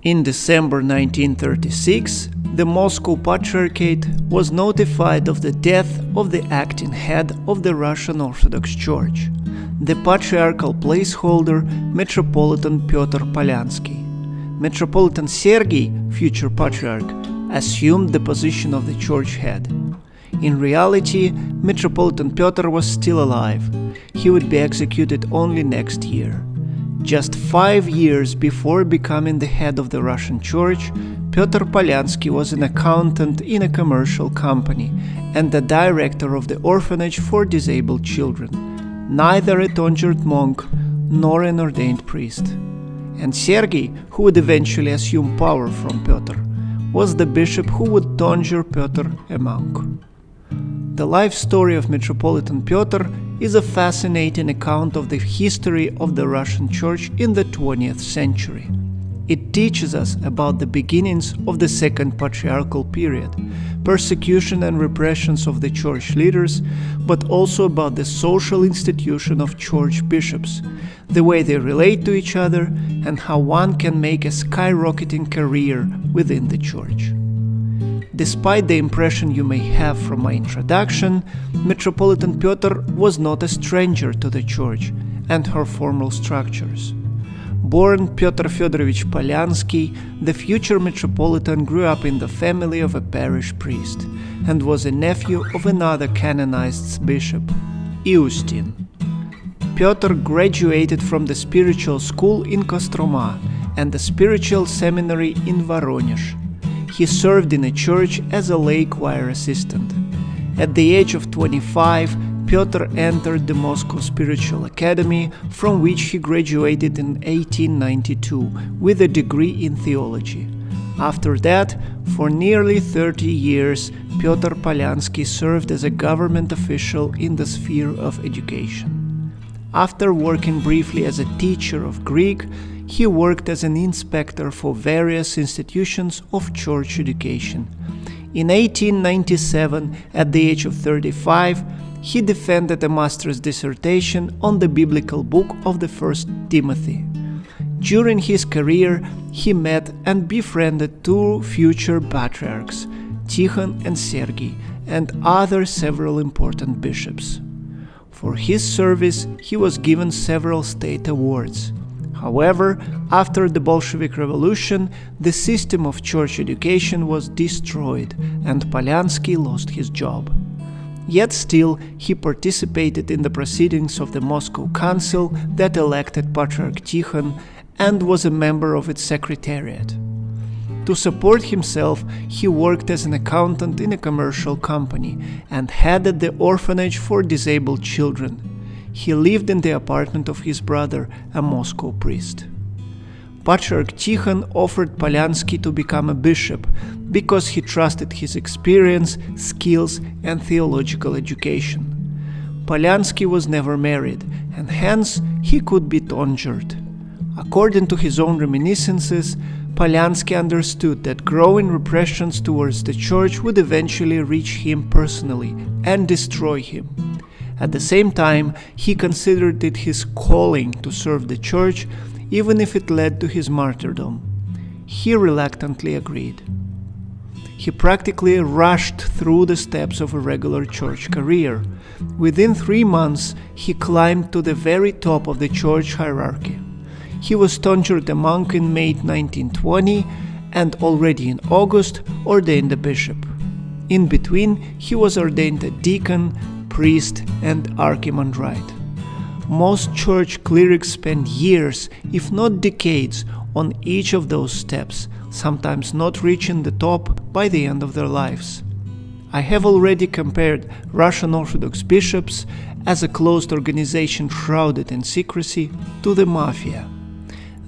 In December 1936, the Moscow Patriarchate was notified of the death of the acting head of the Russian Orthodox Church, the patriarchal placeholder Metropolitan Peter Polyansky. Metropolitan Sergei, future patriarch, assumed the position of the church head. In reality, Metropolitan Peter was still alive. He would be executed only next year. Just 5 years before becoming the head of the Russian Church, Peter Polyansky was an accountant in a commercial company and the director of the orphanage for disabled children, neither a tonsured monk nor an ordained priest. And Sergei, who would eventually assume power from Peter, was the bishop who would tonsure Peter, a monk. The life story of Metropolitan Peter is a fascinating account of the history of the Russian Church in the 20th century. It teaches us about the beginnings of the Second Patriarchal period, persecution and repressions of the church leaders, but also about the social institution of church bishops, the way they relate to each other, and how one can make a skyrocketing career within the church. Despite the impression you may have from my introduction, Metropolitan Peter was not a stranger to the church and her formal structures. Born Peter Fedorovich Polyansky, the future Metropolitan grew up in the family of a parish priest and was a nephew of another canonized bishop, Iustin. Peter graduated from the spiritual school in Kostroma and the spiritual seminary in Voronezh. He served in a church as a lay choir assistant. At the age of 25, Peter entered the Moscow Spiritual Academy, from which he graduated in 1892 with a degree in theology. After that, for nearly 30 years, Peter Polyansky served as a government official in the sphere of education. After working briefly as a teacher of Greek, he worked as an inspector for various institutions of church education. In 1897, at the age of 35, he defended a master's dissertation on the biblical book of the First Timothy. During his career, he met and befriended two future patriarchs, Tikhon and Sergei, and other several important bishops. For his service, he was given several state awards. However, after the Bolshevik Revolution, the system of church education was destroyed and Polyansky lost his job. Yet still, he participated in the proceedings of the Moscow Council that elected Patriarch Tikhon and was a member of its secretariat. To support himself, he worked as an accountant in a commercial company and headed the orphanage for disabled children. He lived in the apartment of his brother, a Moscow priest. Patriarch Tikhon offered Polyansky to become a bishop because he trusted his experience, skills, and theological education. Polyansky was never married, and hence he could be tonsured. According to his own reminiscences, Polyansky understood that growing repressions towards the church would eventually reach him personally and destroy him. At the same time, he considered it his calling to serve the church, even if it led to his martyrdom. He reluctantly agreed. He practically rushed through the steps of a regular church career. Within 3 months, he climbed to the very top of the church hierarchy. He was tonsured a monk in May 1920 and already in August ordained a bishop. In between, he was ordained a deacon, priest, and archimandrite. Most church clerics spend years, if not decades, on each of those steps, sometimes not reaching the top by the end of their lives. I have already compared Russian Orthodox bishops as a closed organization shrouded in secrecy to the mafia.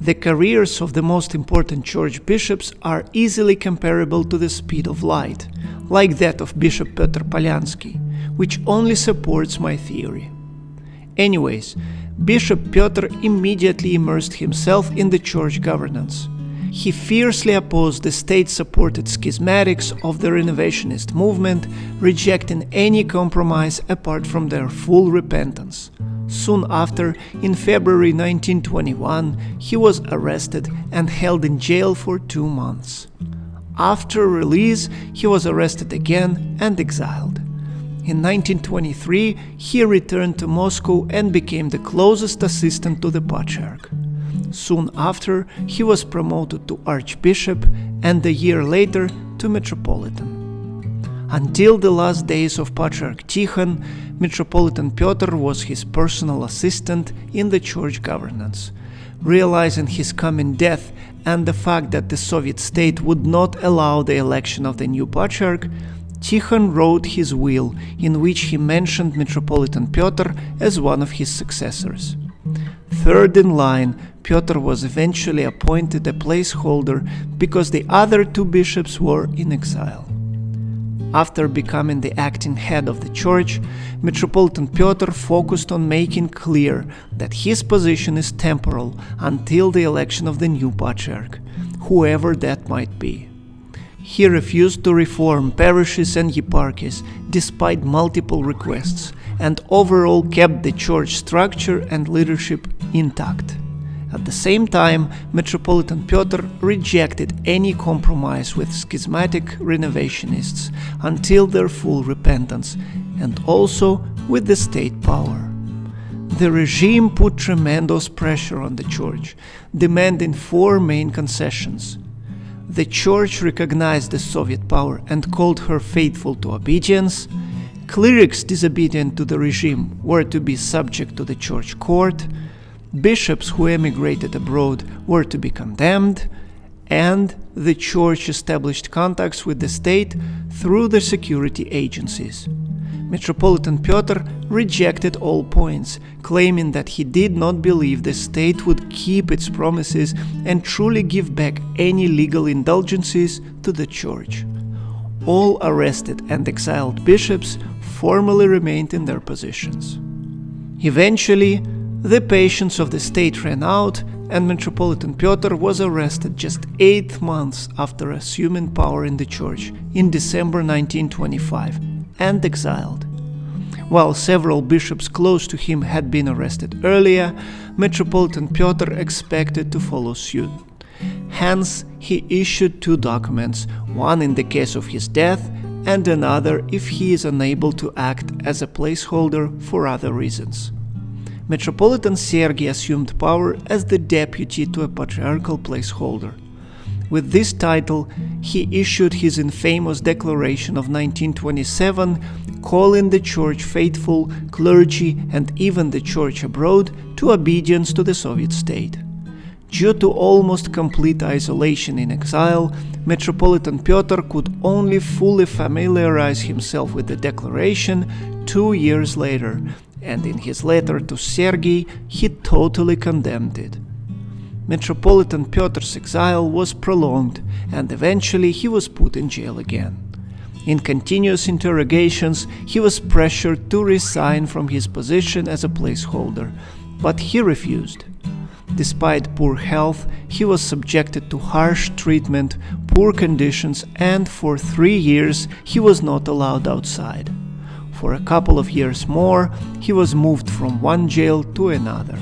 The careers of the most important church bishops are easily comparable to the speed of light, like that of Bishop Peter Polyansky, which only supports my theory. Anyways, Bishop Peter immediately immersed himself in the church governance. He fiercely opposed the state-supported schismatics of the renovationist movement, rejecting any compromise apart from their full repentance. Soon after, in February 1921, he was arrested and held in jail for 2 months. After release, he was arrested again and exiled. In 1923, he returned to Moscow and became the closest assistant to the Patriarch. Soon after, he was promoted to Archbishop and a year later to Metropolitan. Until the last days of Patriarch Tikhon, Metropolitan Peter was his personal assistant in the church governance. Realizing his coming death and the fact that the Soviet state would not allow the election of the new Patriarch, Tikhon wrote his will, in which he mentioned Metropolitan Peter as one of his successors. Third in line, Peter was eventually appointed a placeholder because the other 2 bishops were in exile. After becoming the acting head of the church, Metropolitan Peter focused on making clear that his position is temporal until the election of the new Patriarch, whoever that might be. He refused to reform parishes and eparchies despite multiple requests, and overall kept the church structure and leadership intact. At the same time, Metropolitan Peter rejected any compromise with schismatic renovationists until their full repentance, and also with the state power. The regime put tremendous pressure on the church, demanding 4 main concessions. The church recognized the Soviet power and called her faithful to obedience. Clerics disobedient to the regime were to be subject to the church court. Bishops who emigrated abroad were to be condemned, and the church established contacts with the state through the security agencies. Metropolitan Peter rejected all points, claiming that he did not believe the state would keep its promises and truly give back any legal indulgences to the church. All arrested and exiled bishops formally remained in their positions. Eventually, the patience of the state ran out, and Metropolitan Peter was arrested just 8 months after assuming power in the church in December 1925 and exiled. While several bishops close to him had been arrested earlier, Metropolitan Peter expected to follow suit. Hence, he issued 2 documents, one in the case of his death and another if he is unable to act as a placeholder for other reasons. Metropolitan Sergei assumed power as the deputy to a patriarchal placeholder. With this title, he issued his infamous declaration of 1927, calling the church faithful, clergy, and even the church abroad to obedience to the Soviet state. Due to almost complete isolation in exile, Metropolitan Peter could only fully familiarize himself with the declaration 2 years later, and in his letter to Sergei, he totally condemned it. Metropolitan Peter's exile was prolonged, and eventually he was put in jail again. In continuous interrogations, he was pressured to resign from his position as a placeholder, but he refused. Despite poor health, he was subjected to harsh treatment, poor conditions, and for 3 years he was not allowed outside. For a couple of years more, he was moved from one jail to another.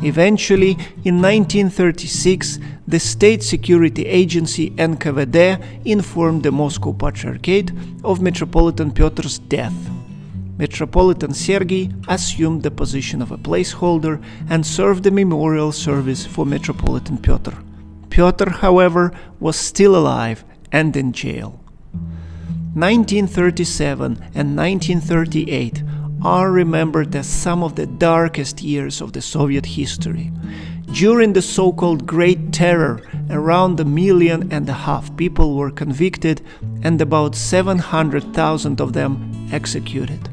Eventually, in 1936, the State Security Agency NKVD informed the Moscow Patriarchate of Metropolitan Peter's death. Metropolitan Sergei assumed the position of a placeholder and served a memorial service for Metropolitan Peter. Peter, however, was still alive and in jail. 1937 and 1938 are remembered as some of the darkest years of the Soviet history. During the so-called Great Terror, around 1.5 million people were convicted and about 700,000 of them executed.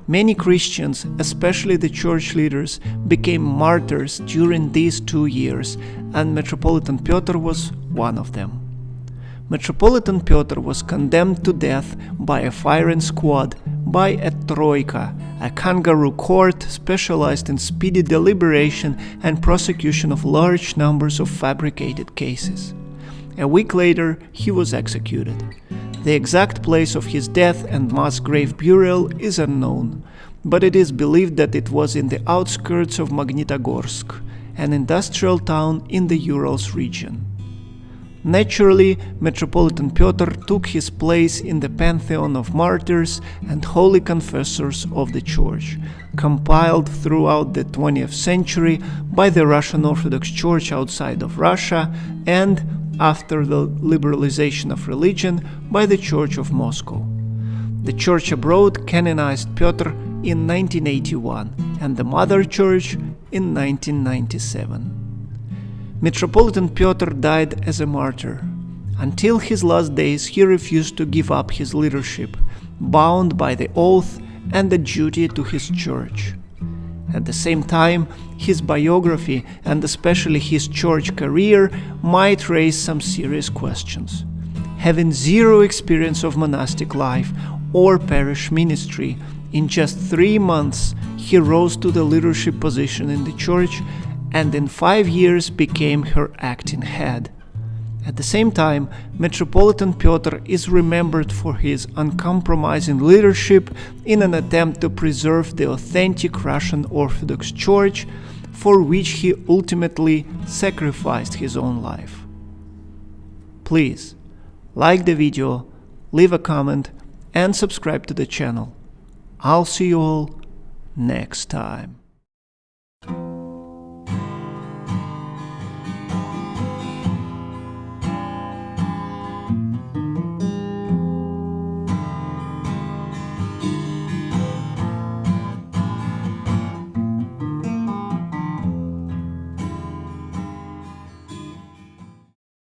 Many Christians, especially the church leaders, became martyrs during these 2 years, and Metropolitan Peter was one of them. Metropolitan Peter was condemned to death by a firing squad, by a troika, a kangaroo court specialized in speedy deliberation and prosecution of large numbers of fabricated cases. A week later, he was executed. The exact place of his death and mass grave burial is unknown, but it is believed that it was in the outskirts of Magnitogorsk, an industrial town in the Urals region. Naturally, Metropolitan Peter took his place in the pantheon of martyrs and holy confessors of the Church, compiled throughout the 20th century by the Russian Orthodox Church outside of Russia and, after the liberalization of religion, by the Church of Moscow. The Church abroad canonized Peter in 1981 and the Mother Church in 1997. Metropolitan Peter died as a martyr. Until his last days, he refused to give up his leadership, bound by the oath and the duty to his church. At the same time, his biography and especially his church career might raise some serious questions. Having zero experience of monastic life or parish ministry, in just 3 months he rose to the leadership position in the church and in 5 years became her acting head. At the same time, Metropolitan Peter is remembered for his uncompromising leadership in an attempt to preserve the authentic Russian Orthodox Church, for which he ultimately sacrificed his own life. Please like the video, leave a comment, and subscribe to the channel. I'll see you all next time.